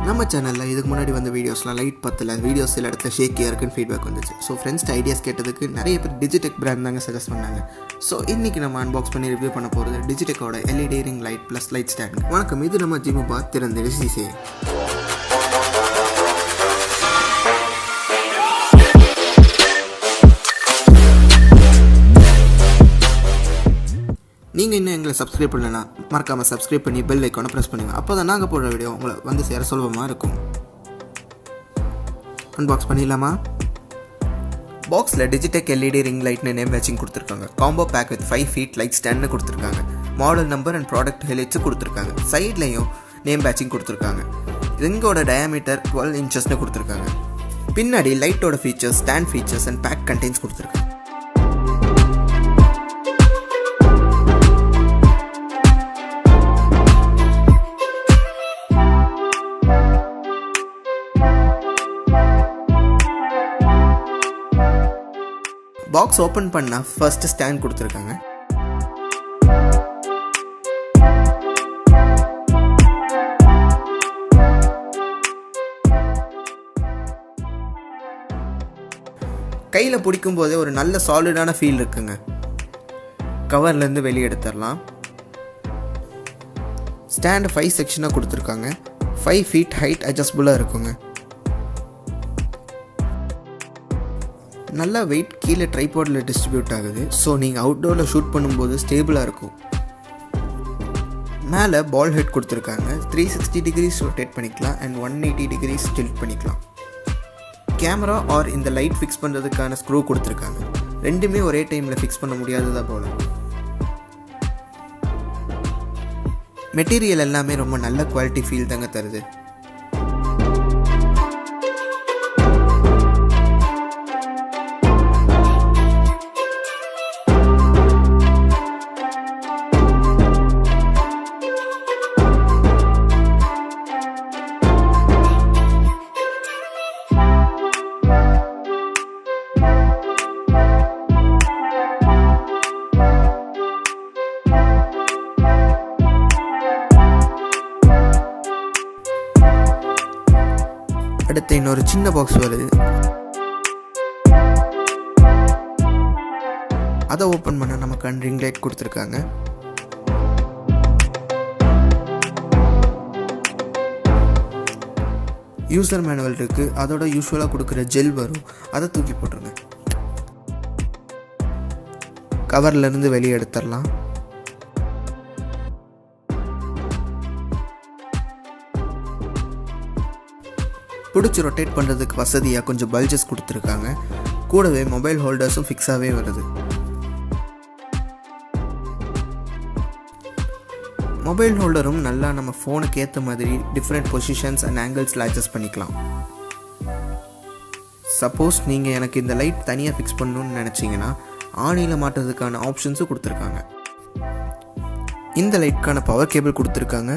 நம்ம சேனலில் இதுக்கு முன்னாடி வந்த வீடியோஸ்லாம் லைட் பத்தல, வீடியோஸ் சில இடத்துல ஷேக்கியாக இருக்குன்னு ஃபீட்பேக் வந்துச்சு. ஸோ ஃப்ரெண்ட்ஸ் ஐடியாஸ் கேட்டதுக்கு நிறைய பேர் டிஜிடெக் பிராண்ட் தாங்க சஜஸ்ட் பண்ணாங்க. ஸோ இன்றைக்கி நம்ம அன்பாக்ஸ் பண்ணி ரிவ்யூ பண்ண போகிறது டிஜிடெக்கோட LED ring light plus light stand. வணக்கம், இது நம்ம JiiBoomBaa திறந்து சிசே. நீங்கள் இன்னும் எங்களை சப்ஸ்கிரைப் பண்ணலன்னா மறக்காமல் சப்ஸ்கிரைப் பண்ணி பெல் ஐக்கானை ப்ரெஸ் பண்ணுங்கள். அப்போ தான் நாங்கள் போடுற வீடியோ உங்களை வந்து சேர சுலபமாக இருக்கும். அன்பாக்ஸ் பண்ணிடலாமா? பாக்ஸில் டிஜிடெக் LED ரிங் லைட்னு நேம் மேட்சிங் கொடுத்துருக்காங்க. Combo pack with 5 feet light ஸ்டாண்ட்னு கொடுத்துருக்காங்க. மாடல் நம்பர் அண்ட் ப்ராடக்ட் ஹெலிச்சு கொடுத்துருக்காங்க. சைட்லையும் நேம் மேட்சிங் கொடுத்துருக்காங்க. ரிங்கோட டயாமீட்டர் 12 inches கொடுத்துருக்காங்க. பின்னாடி லைட்டோட features, stand features and pack contains கொடுத்துருக்காங்க. பாக்ஸ் ஓப்பன் பண்ணால் ஃபர்ஸ்ட் ஸ்டாண்ட் கொடுத்துருக்காங்க. கையில் பிடிக்கும் போதே ஒரு நல்ல சாலிடான ஃபீல் இருக்குங்க. கவர்லேருந்து வெளியே எடுத்துடலாம். ஸ்டாண்ட் 5 செக்ஷனாக கொடுத்துருக்காங்க. 5 feet ஹைட் அட்ஜஸ்டபுளாக இருக்குங்க. நல்லா வெயிட் கீழே ட்ரைபாடில் டிஸ்ட்ரிபியூட் ஆகுது. ஸோ நீங்கள் அவுட்டோரில் ஷூட் பண்ணும்போது ஸ்டேபிளாக இருக்கும். மேலே பால் ஹெட் கொடுத்துருக்காங்க. 360 degrees ரொட்டேட் பண்ணிக்கலாம் அண்ட் 180 degrees டில்ட் பண்ணிக்கலாம். கேமரா ஆர் இந்த லைட் ஃபிக்ஸ் பண்ணுறதுக்கான ஸ்க்ரூ கொடுத்துருக்காங்க. ரெண்டுமே ஒரே டைமில் ஃபிக்ஸ் பண்ண முடியாததாக போல. மெட்டீரியல் எல்லாமே ரொம்ப நல்ல குவாலிட்டி ஃபீல் தாங்க தருது. அடுத்து இன்னொரு சின்ன பாக்ஸ் வருது. அதை ஓப்பன் பண்ண நமக்கு ரிங் லைட் கொடுத்துருக்காங்க. யூசர் மேனுவல் இருக்கு. அதோட யூஸ்வலாக கொடுக்குற ஜெல் வரும். அதை தூக்கி போட்டுருங்க. கவர்ல இருந்து வெளியே எடுத்துடலாம். பிடிச்சி ரொட்டேட் பண்ணுறதுக்கு வசதியாக கொஞ்சம் பல்ஜஸ் கொடுத்துருக்காங்க. கூடவே மொபைல் ஹோல்டர்ஸும் ஃபிக்ஸாகவே வருது. மொபைல் ஹோல்டரும் நல்லா நம்ம ஃபோனுக்கு ஏற்ற மாதிரி டிஃப்ரெண்ட் பொசிஷன்ஸ் அண்ட் ஆங்கிள்ஸில் அட்ஜஸ்ட் பண்ணிக்கலாம். சப்போஸ் நீங்கள் எனக்கு இந்த லைட் தனியாக ஃபிக்ஸ் பண்ணணும்னு நினச்சிங்கன்னா ஆணியில் மாட்டுறதுக்கான ஆப்ஷன்ஸும் கொடுத்துருக்காங்க. இந்த லைட்க்கான பவர் கேபிள் கொடுத்துருக்காங்க.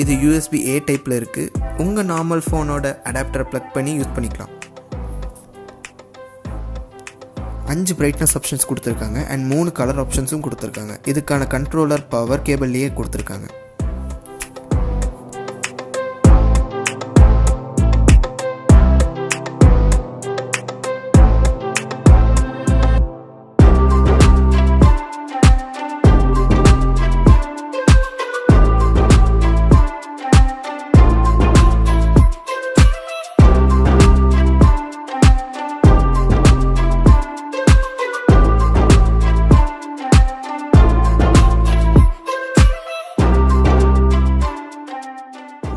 இது USB-A டைப்பில் இருக்குது. உங்கள் நார்மல் ஃபோனோட அடாப்டரை ப்ளக் பண்ணி யூஸ் பண்ணிக்கலாம். 5 பிரைட்னஸ் ஆப்ஷன்ஸ் கொடுத்துருக்காங்க அண்ட் 3 கலர் ஆப்ஷன்ஸும் கொடுத்துருக்காங்க. இதுக்கான கண்ட்ரோலர் பவர் கேபிள்லேயே கொடுத்துருக்காங்க.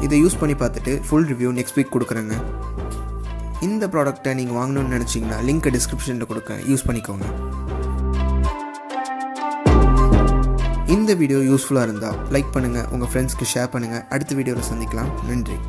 இதை யூஸ் பண்ணி பார்த்துட்டு ஃபுல் ரிவ்யூ நெக்ஸ்ட் வீக் கொடுக்குறேங்க. இந்த ப்ராடக்ட்டை நீங்கள் வாங்கணும்னு நினச்சிங்கன்னா லிங்க்கை டிஸ்கிரிப்ஷனில் கொடுக்க யூஸ் பண்ணிக்கோங்க. இந்த வீடியோ யூஸ்ஃபுல்லாக இருந்தால் லைக் பண்ணுங்கள், உங்கள் ஃப்ரெண்ட்ஸ்க்கு ஷேர் பண்ணுங்கள். அடுத்த வீடியோவில் சந்திக்கலாம். நன்றி.